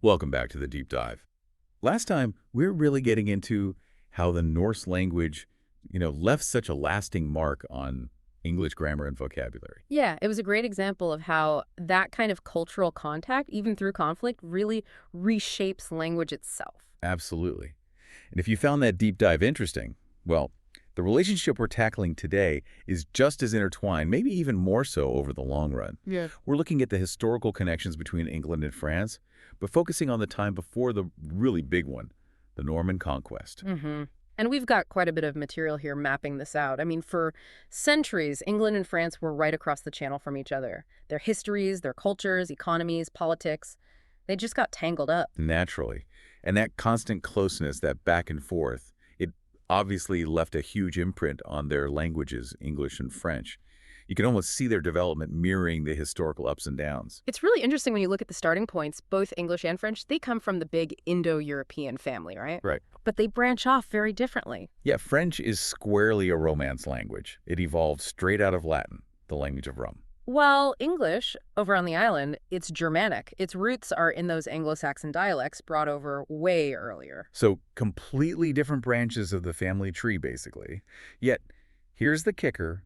Welcome back to the deep dive. Last time, we were really getting into how the Norse language, left such a lasting mark on English grammar and vocabulary. Yeah, it was a great example of how that kind of cultural contact, even through conflict, really reshapes language itself. Absolutely. And if you found that deep dive interesting, well, the relationship we're tackling today is just as intertwined, maybe even more so over the long run. Yeah. We're looking at the historical connections between England and France, but focusing on the time before the really big one, the Norman Conquest. And we've got quite a bit of material here mapping this out. I mean, for centuries, England and France were right across the channel from each other. Their histories, their cultures, economies, politics, they just got tangled up. Naturally. And that constant closeness, that back and forth, it obviously left a huge imprint on their languages, English and French. You can almost see their development mirroring the historical ups and downs. It's really interesting when you look at the starting points, both English and French, they come from the big Indo-European family, right? Right. But they branch off very differently. Yeah, French is squarely a Romance language. It evolved straight out of Latin, the language of Rome. While English, over on the island, it's Germanic. Its roots are in those Anglo-Saxon dialects brought over way earlier. So completely different branches of the family tree, basically. Yet, here's the kicker.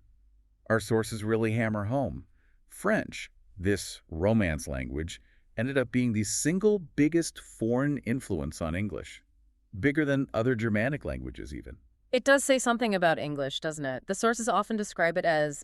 Our sources really hammer home. French, this Romance language, ended up being the single biggest foreign influence on English. Bigger than other Germanic languages, even. It does say something about English, doesn't it? The sources often describe it as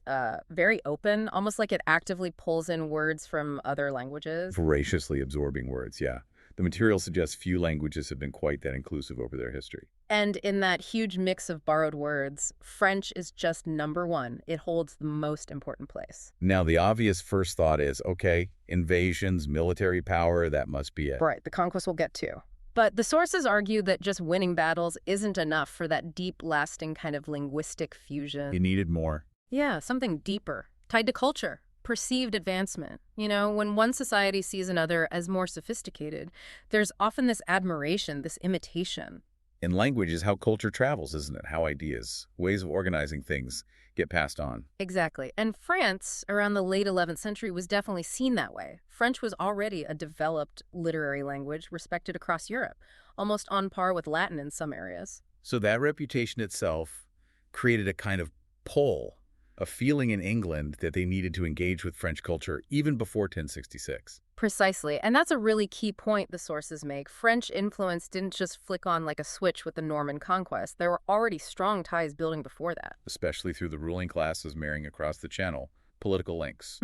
very open, almost like it actively pulls in words from other languages. Voraciously absorbing words, yeah. The material suggests few languages have been quite that inclusive over their history. And in that huge mix of borrowed words, French is just number one. It holds the most important place. Now, the obvious first thought is, okay, invasions, military power, that must be it. Right, the conquest we'll get to. But the sources argue that just winning battles isn't enough for that deep, lasting kind of linguistic fusion. You needed more. Yeah, something deeper, tied to culture, perceived advancement. When one society sees another as more sophisticated, there's often this admiration, this imitation. In language is how culture travels, isn't it? How ideas, ways of organizing things get passed on. Exactly. And France, around the late 11th century, was definitely seen that way. French was already a developed literary language respected across Europe, almost on par with Latin in some areas. So that reputation itself created a kind of pull, a feeling in England that they needed to engage with French culture even before 1066. Precisely. And that's a really key point the sources make. French influence didn't just flick on like a switch with the Norman Conquest. There were already strong ties building before that. Especially through the ruling classes marrying across the channel, political links.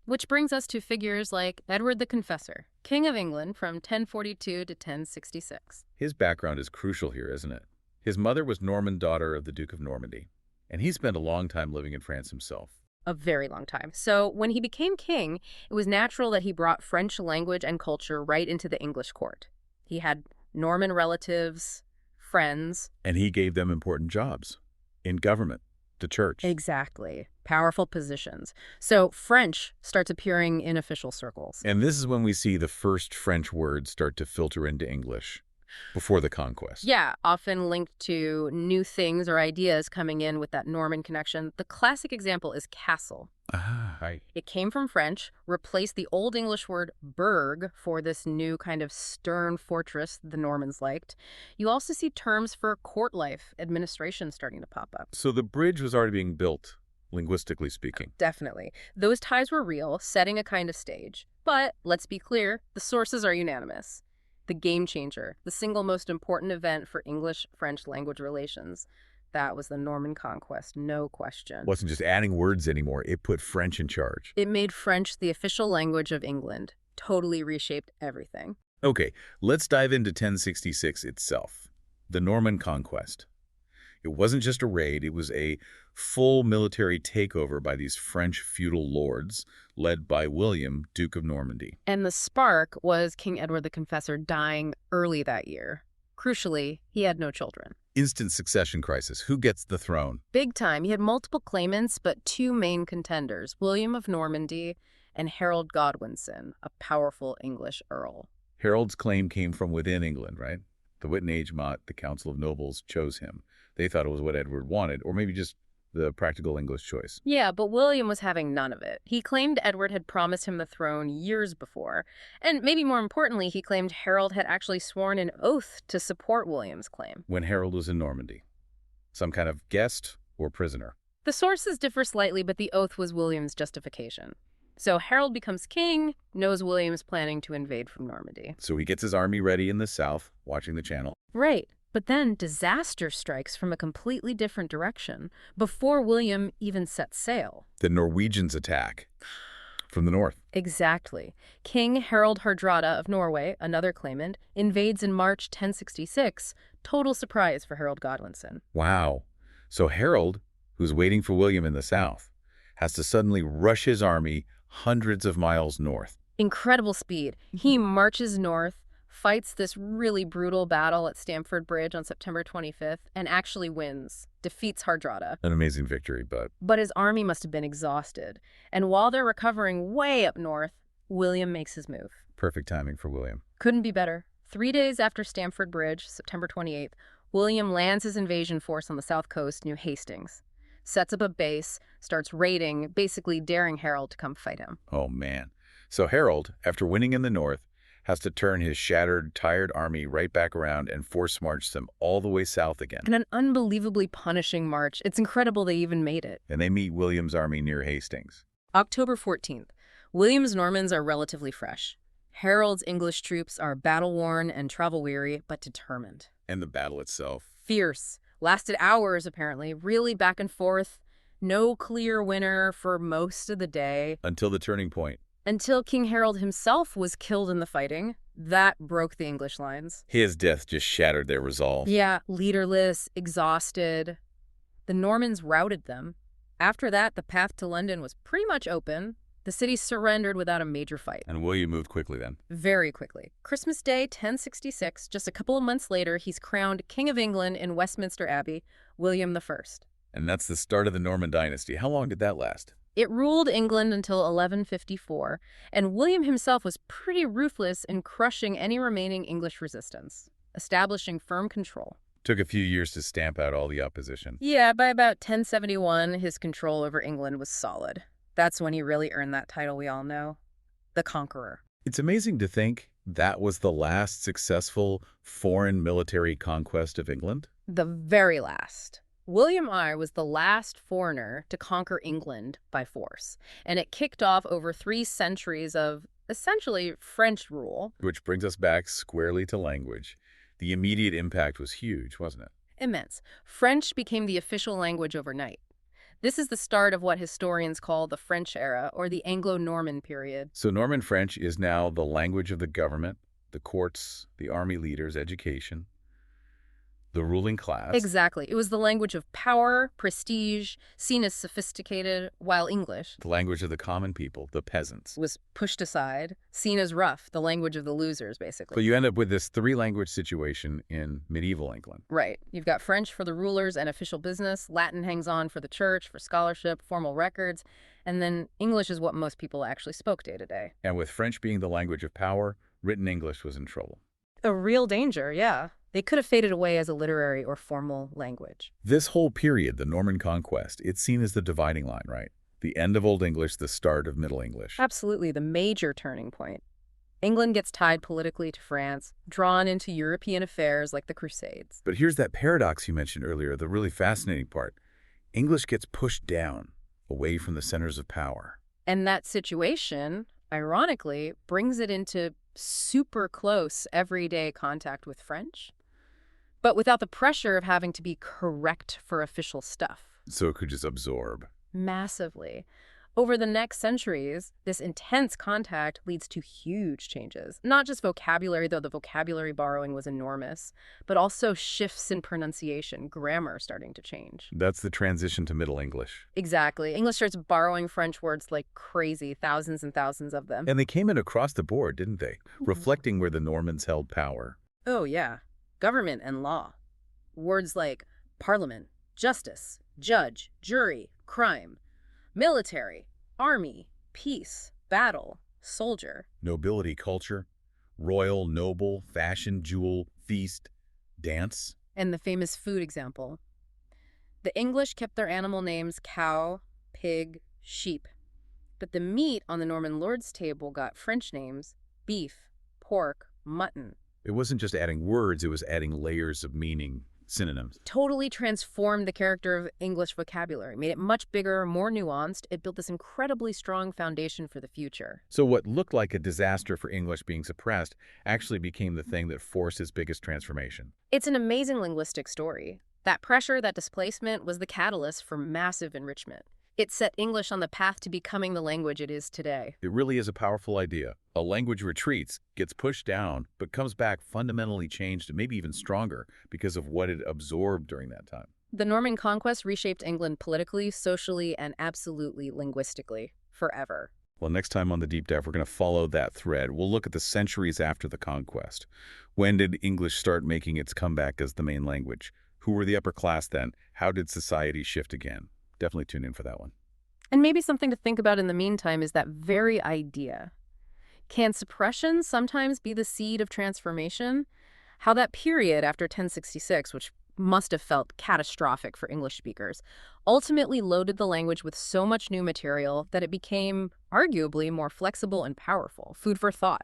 Which brings us to figures like Edward the Confessor, King of England from 1042 to 1066. His background is crucial here, isn't it? His mother was Norman, daughter of the Duke of Normandy, and he spent a long time living in France himself. A very long time. So when he became king, it was natural that he brought French language and culture right into the English court. He had Norman relatives, friends. And he gave them important jobs in government, the church. Exactly. Powerful positions. So French starts appearing in official circles. And this is when we see the first French words start to filter into English. Before the conquest. Yeah, often linked to new things or ideas coming in with that Norman connection. The classic example is castle. Right. It came from French, replaced the Old English word burg for this new kind of stern fortress the Normans liked. You also see terms for court life, administration starting to pop up. So the bridge was already being built, linguistically speaking. Definitely. Those ties were real, setting a kind of stage. But let's be clear, the sources are unanimous. The game changer, the single most important event for English-French language relations. That was the Norman Conquest, no question. It wasn't just adding words anymore. It put French in charge. It made French the official language of England. Totally reshaped everything. Okay, let's dive into 1066 itself. The Norman Conquest. It wasn't just a raid, it was a full military takeover by these French feudal lords, led by William, Duke of Normandy. And the spark was King Edward the Confessor dying early that year. Crucially, he had no children. Instant succession crisis. Who gets the throne? Big time. He had multiple claimants, but two main contenders, William of Normandy and Harold Godwinson, a powerful English earl. Harold's claim came from within England, right? The Wittgenstein, the Council of Nobles, chose him. They thought it was what Edward wanted, or maybe just the practical English choice. Yeah, but William was having none of it. He claimed Edward had promised him the throne years before. And maybe more importantly, he claimed Harold had actually sworn an oath to support William's claim. When Harold was in Normandy. Some kind of guest or prisoner. The sources differ slightly, but the oath was William's justification. So Harold becomes king, knows William's planning to invade from Normandy. So he gets his army ready in the south, watching the channel. Right. But then disaster strikes from a completely different direction before William even sets sail. The Norwegians attack from the north. Exactly. King Harald Hardrada of Norway, another claimant, invades in March 1066. Total surprise for Harold Godwinson. Wow. So Harold, who's waiting for William in the south, has to suddenly rush his army hundreds of miles north. Incredible speed. He marches north, fights this really brutal battle at Stamford Bridge on September 25th, and actually wins, defeats Hardrada. An amazing victory, but... But his army must have been exhausted. And while they're recovering way up north, William makes his move. Perfect timing for William. Couldn't be better. 3 days after Stamford Bridge, September 28th, William lands his invasion force on the south coast near Hastings, sets up a base, starts raiding, basically daring Harold to come fight him. Oh, man. So Harold, after winning in the north, has to turn his shattered, tired army right back around and force march them all the way south again. And an unbelievably punishing march. It's incredible they even made it. And they meet William's army near Hastings. October 14th. William's Normans are relatively fresh. Harold's English troops are battle-worn and travel-weary, but determined. And the battle itself. Fierce. Lasted hours, apparently. Really back and forth. No clear winner for most of the day. Until the turning point. Until King Harold himself was killed in the fighting. That broke the English lines. His death just shattered their resolve. Yeah, leaderless, exhausted. The Normans routed them. After that, the path to London was pretty much open. The city surrendered without a major fight. And William moved quickly then. Very quickly. Christmas Day, 1066, just a couple of months later, he's crowned King of England in Westminster Abbey, William I. And that's the start of the Norman dynasty. How long did that last? It ruled England until 1154, and William himself was pretty ruthless in crushing any remaining English resistance, establishing firm control. Took a few years to stamp out all the opposition. Yeah, by about 1071, his control over England was solid. That's when he really earned that title we all know, the Conqueror. It's amazing to think that was the last successful foreign military conquest of England. The very last. William I was the last foreigner to conquer England by force, and it kicked off over 3 centuries of, essentially, French rule. Which brings us back squarely to language. The immediate impact was huge, wasn't it? Immense. French became the official language overnight. This is the start of what historians call the French era, or the Anglo-Norman period. So Norman French is now the language of the government, the courts, the army leaders, education, the ruling class. Exactly. It was the language of power, prestige, seen as sophisticated, while English, The language of the common people, the peasants. was pushed aside, seen as rough, the language of the losers, basically. So you end up with this 3-language situation in medieval England. Right. You've got French for the rulers and official business, Latin hangs on for the church, for scholarship, formal records, and then English is what most people actually spoke day to day. And with French being the language of power, written English was in trouble. A real danger, yeah. They could have faded away as a literary or formal language. This whole period, the Norman Conquest, it's seen as the dividing line, right? The end of Old English, the start of Middle English. Absolutely, the major turning point. England gets tied politically to France, drawn into European affairs like the Crusades. But here's that paradox you mentioned earlier, the really fascinating part. English gets pushed down, away from the centers of power. And that situation, ironically, brings it into super close everyday contact with French, but without the pressure of having to be correct for official stuff. So it could just absorb. Massively. Over the next centuries, this intense contact leads to huge changes. Not just vocabulary, though the vocabulary borrowing was enormous, but also shifts in pronunciation, grammar starting to change. That's the transition to Middle English. Exactly. English starts borrowing French words like crazy, thousands and thousands of them. And they came in across the board, didn't they? Reflecting where the Normans held power. Oh, yeah. Government and law. Words like parliament, justice, judge, jury, crime, military, army, peace, battle, soldier. Nobility culture, royal, noble, fashion, jewel, feast, dance. And the famous food example. The English kept their animal names cow, pig, sheep. But the meat on the Norman lord's table got French names: beef, pork, mutton. It wasn't just adding words, it was adding layers of meaning, synonyms. Totally transformed the character of English vocabulary, made it much bigger, more nuanced. It built this incredibly strong foundation for the future. So what looked like a disaster for English being suppressed actually became the thing that forced its biggest transformation. It's an amazing linguistic story. That pressure, that displacement, was the catalyst for massive enrichment. It set English on the path to becoming the language it is today. It really is a powerful idea. A language retreats, gets pushed down, but comes back fundamentally changed and maybe even stronger because of what it absorbed during that time. The Norman Conquest reshaped England politically, socially, and absolutely linguistically, forever. Well, next time on the Deep Dive, we're going to follow that thread. We'll look at the centuries after the conquest. When did English start making its comeback as the main language? Who were the upper class then? How did society shift again? Definitely tune in for that one. And maybe something to think about in the meantime is that very idea. Can suppression sometimes be the seed of transformation? How that period after 1066, which must have felt catastrophic for English speakers, ultimately loaded the language with so much new material that it became arguably more flexible and powerful. Food for thought.